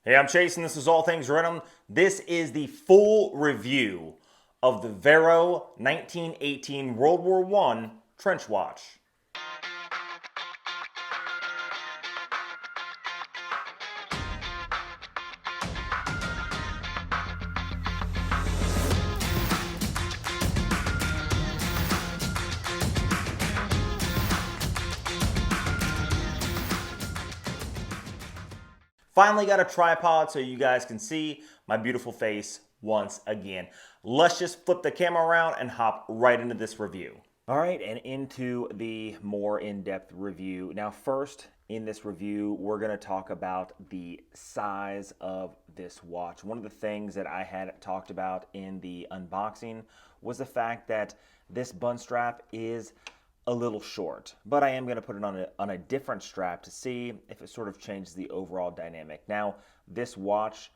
Hey, I'm Chase, and this is All Things Random. This is the full review of the Vario 1918 World War I trench watch. Finally got a tripod so you guys can see my beautiful face once again. Let's just flip the camera around and hop right into this review. All right, and into the more in-depth review. Now first, in this review, we're gonna talk about the size of this watch. One of the things that I had talked about in the unboxing was the fact that this bund strap is a little short, but I am going to put it on a different strap to see if it sort of changes the overall dynamic. Now, this watch,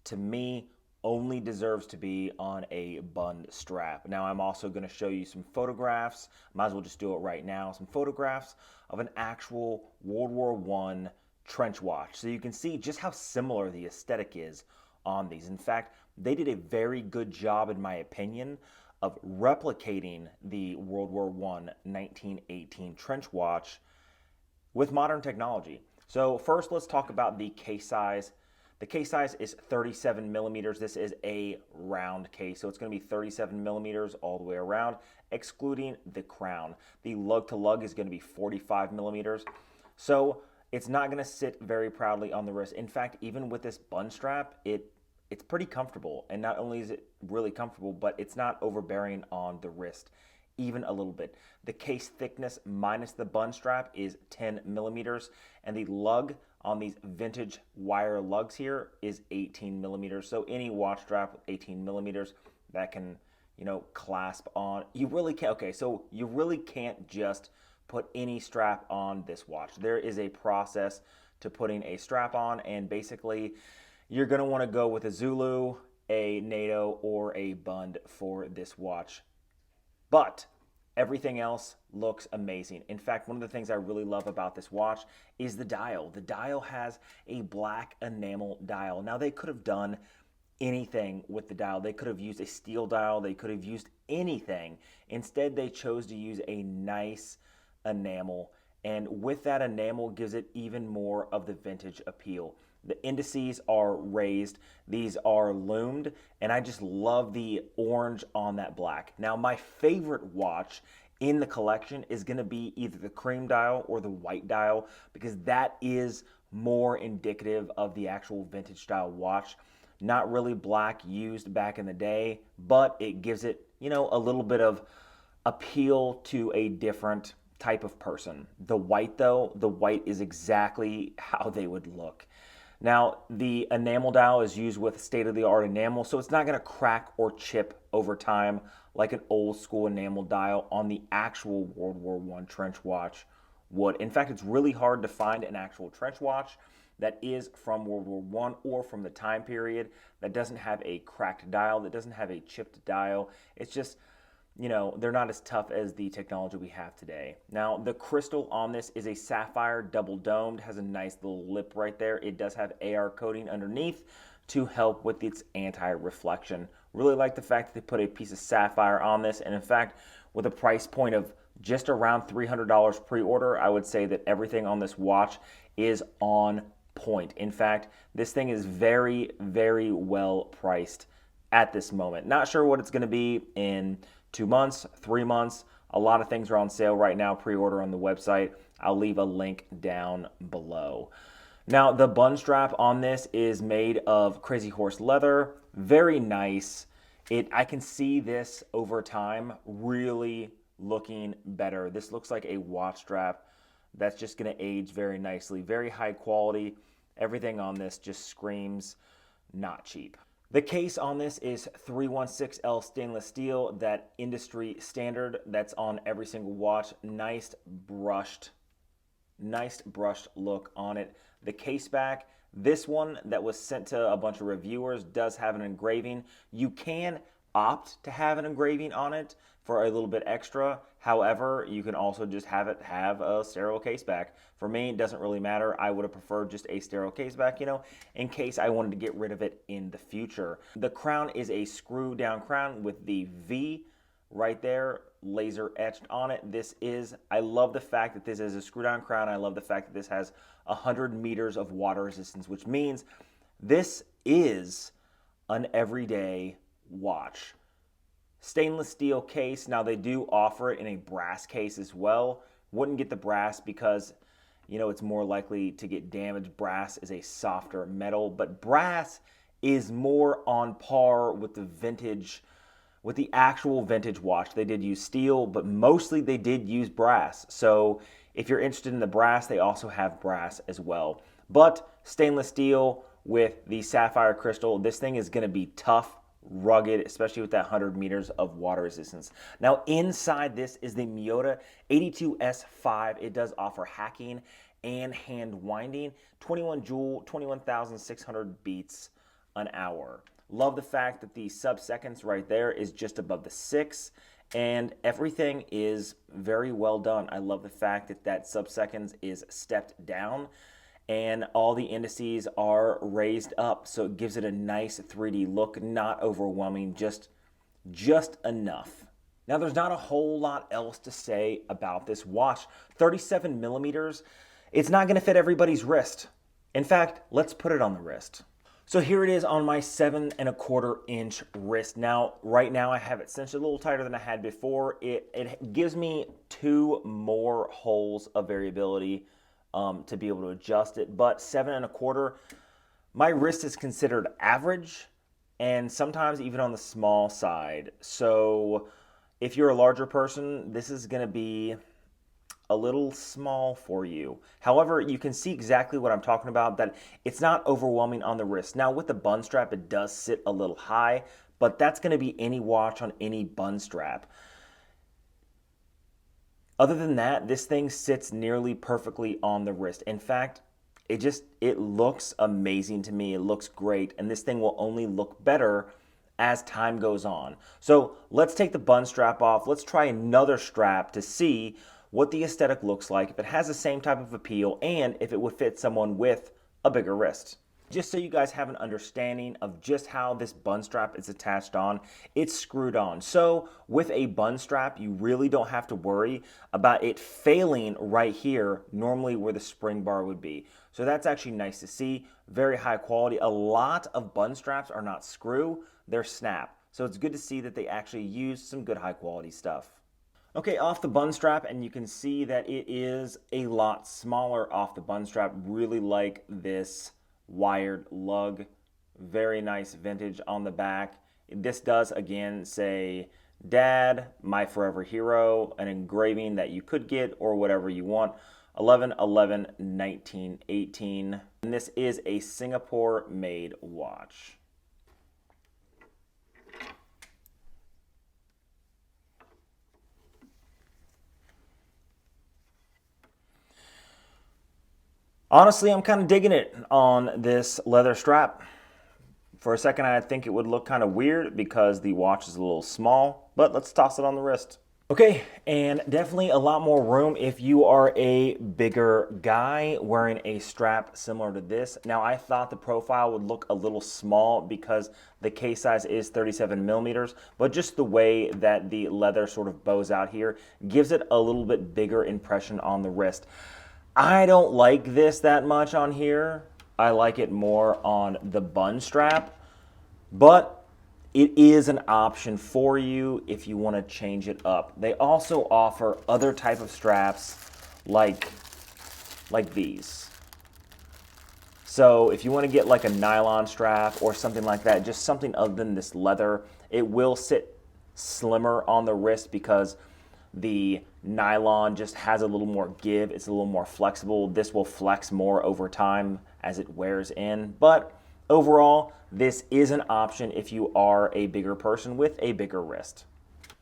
to me, only deserves to be on a bund strap. Now, I'm also going to show you some photographs. Might as well just do it right now. Some photographs of an actual World War I trench watch, so you can see just how similar the aesthetic is on these. In fact, they did a very good job, in my opinion, of replicating the World War I 1918 trench watch with modern technology. So first, let's talk about the case size. The case size is 37 millimeters. This is a round case, so it's going to be 37 millimeters all the way around, excluding the crown. The lug to lug is going to be 45 millimeters. So it's not going to sit very proudly on the wrist. In fact, even with this bund strap, it's pretty comfortable, and not only is it really comfortable, but it's not overbearing on the wrist even a little bit. The case thickness minus the bund strap is 10 millimeters, and the lug on these vintage wire lugs here is 18 millimeters. So any watch strap with 18 millimeters that can, clasp on, you really can't. Okay, so you really can't just put any strap on this watch. There is a process to putting a strap on, and basically you're going to want to go with a Zulu, a NATO, or a bund for this watch. But everything else looks amazing. In fact, one of the things I really love about this watch is the dial. The dial has a black enamel dial. Now, they could have done anything with the dial. They could have used a steel dial. They could have used anything. Instead, they chose to use a nice enamel. And with that enamel, gives it even more of the vintage appeal. The indices are raised, these are loomed, and I just love the orange on that black. Now, my favorite watch in the collection is going to be either the cream dial or the white dial, because that is more indicative of the actual vintage style watch. Not really black used back in the day, but it gives it, a little bit of appeal to a different type of person. The white, though, the white is exactly how they would look. Now, the enamel dial is used with state-of-the-art enamel, so it's not going to crack or chip over time like an old-school enamel dial on the actual World War I trench watch would. In fact, it's really hard to find an actual trench watch that is from World War I or from the time period that doesn't have a cracked dial, that doesn't have a chipped dial. It's just, they're not as tough as the technology we have today. Now, the crystal on this is a sapphire double domed, has a nice little lip right there. It does have AR coating underneath to help with its anti-reflection. Really like the fact that they put a piece of sapphire on this, and in fact, with a price point of just around $300 pre-order, I would say that everything on this watch is on point. In fact, this thing is very, very well priced at this moment. Not sure what it's going to be in 2 months, 3 months. A lot of things are on sale right now, pre-order on the website. I'll leave a link down below. Now, the bund strap on this is made of Crazy Horse leather. Very nice. I can see this over time really looking better. This looks like a watch strap that's just going to age very nicely. Very high quality. Everything on this just screams not cheap. The case on this is 316L stainless steel, that industry standard that's on every single watch. Nice brushed look on it. The case back, this one that was sent to a bunch of reviewers does have an engraving. You can opt to have an engraving on it for a little bit extra. However, you can also just have it have a sterile case back. For me, it doesn't really matter. I would have preferred just a sterile case back, you know, in case I wanted to get rid of it in the future. The crown is a screw down crown with the V right there, laser etched on it. I love the fact that this is a screw down crown. I love the fact that this has 100 meters of water resistance, which means this is an everyday watch. Stainless steel case. Now they do offer it in a brass case as well. Wouldn't get the brass because, you know, it's more likely to get damaged. Brass is a softer metal, but brass is more on par with the vintage, with the actual vintage watch. They did use steel, but mostly they did use brass. So if you're interested in the brass, they also have brass as well. But stainless steel with the sapphire crystal, this thing is going to be tough, rugged, especially with that 100 meters of water resistance. Now inside this is the Miyota 82S5. It does offer hacking and hand winding, 21 joule, 21,600 beats an hour. Love the fact that the sub-seconds right there is just above the 6, and everything is very well done. I love the fact that that sub-seconds is stepped down and all the indices are raised up, so it gives it a nice 3D look, not overwhelming, just enough. Now there's not a whole lot else to say about this watch. 37 millimeters, it's not going to fit everybody's wrist. In fact, let's put it on the wrist. So here it is on my 7¼ inch wrist. Now, right now I have it cinched a little tighter than I had before. It gives me 2 more holes of variability to be able to adjust it, but 7¼ my wrist is considered average and sometimes even on the small side. So if you're a larger person, this is going to be a little small for you. However, you can see exactly what I'm talking about, that it's not overwhelming on the wrist. Now with the bun strap, it does sit a little high, but that's going to be any watch on any bun strap. Other than that, this thing sits nearly perfectly on the wrist. In fact, it looks amazing to me. It looks great, and this thing will only look better as time goes on. So let's take the bun strap off. Let's try another strap to see what the aesthetic looks like, if it has the same type of appeal, and if it would fit someone with a bigger wrist. Just so you guys have an understanding of just how this bun strap is attached on, it's screwed on. So with a bun strap, you really don't have to worry about it failing right here, normally where the spring bar would be. So that's actually nice to see. Very high quality. A lot of bun straps are not screw, they're snap. So it's good to see that they actually use some good high quality stuff. Okay, off the bun strap, and you can see that it is a lot smaller off the bun strap. Really like this wired lug. Very nice vintage on the back. This does again say Dad, my forever hero, an engraving that you could get or whatever you want. 11/11/1918. And this is a Singapore made watch. Honestly, I'm kind of digging it on this leather strap. For a second, I think it would look kind of weird because the watch is a little small, but let's toss it on the wrist. Okay, and definitely a lot more room if you are a bigger guy wearing a strap similar to this. Now, I thought the profile would look a little small because the case size is 37 millimeters, but just the way that the leather sort of bows out here gives it a little bit bigger impression on the wrist. I don't like this that much on here. I like it more on the bun strap, but it is an option for you if you want to change it up. They also offer other type of straps like these. So if you want to get like a nylon strap or something like that, just something other than this leather, it will sit slimmer on the wrist because the nylon just has a little more give. It's a little more flexible. This will flex more over time as it wears in. But overall, this is an option if you are a bigger person with a bigger wrist.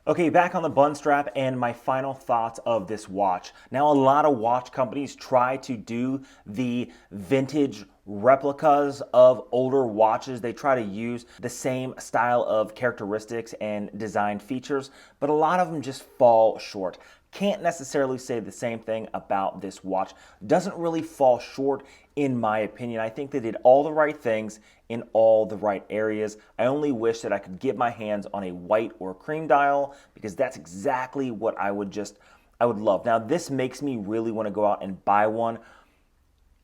Okay, back on the bun strap and my final thoughts of this watch. Now, a lot of watch companies try to do the vintage replicas of older watches. They try to use the same style of characteristics and design features, but a lot of them just fall short. Can't necessarily say the same thing about this watch. Doesn't really fall short in my opinion. I think they did all the right things in all the right areas. I only wish that I could get my hands on a white or cream dial, because that's exactly what I would love. Now, this makes me really want to go out and buy one.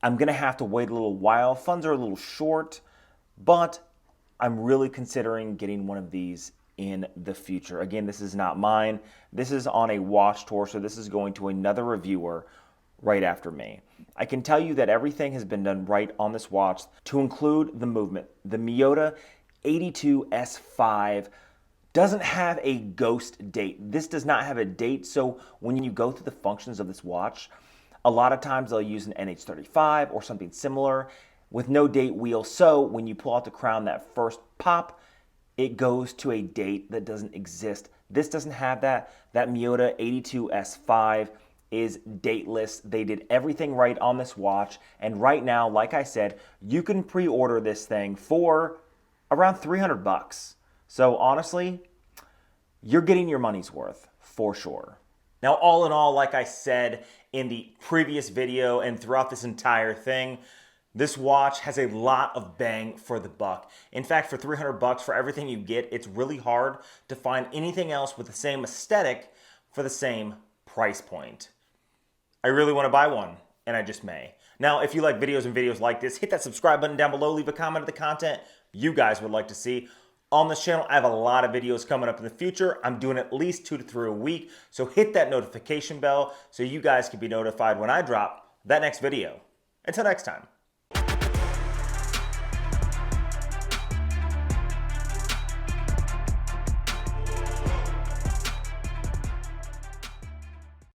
I'm going to have to wait a little while. Funds are a little short, but I'm really considering getting one of these in the future. Again, this is not mine. This is on a watch tour, so this is going to another reviewer right after me. I can tell you that everything has been done right on this watch, to include the movement. The Miyota 82S5 doesn't have a ghost date. This does not have a date, so when you go through the functions of this watch, a lot of times they'll use an NH35 or something similar with no date wheel, so when you pull out the crown, that first pop, it goes to a date that doesn't exist. This doesn't have that. That Miyota 82S5 is dateless. They did everything right on this watch, and right now, like I said, you can pre-order this thing for around 300 bucks. So honestly, you're getting your money's worth for sure. Now, all in all, like I said in the previous video and throughout this entire thing, this watch has a lot of bang for the buck. In fact, for 300 bucks for everything you get, it's really hard to find anything else with the same aesthetic for the same price point. I really want to buy one, and I just may. Now, if you like videos like this, hit that subscribe button down below, leave a comment of the content you guys would like to see. On this channel, I have a lot of videos coming up in the future. I'm doing at least 2 to 3 a week, so hit that notification bell so you guys can be notified when I drop that next video. Until next time.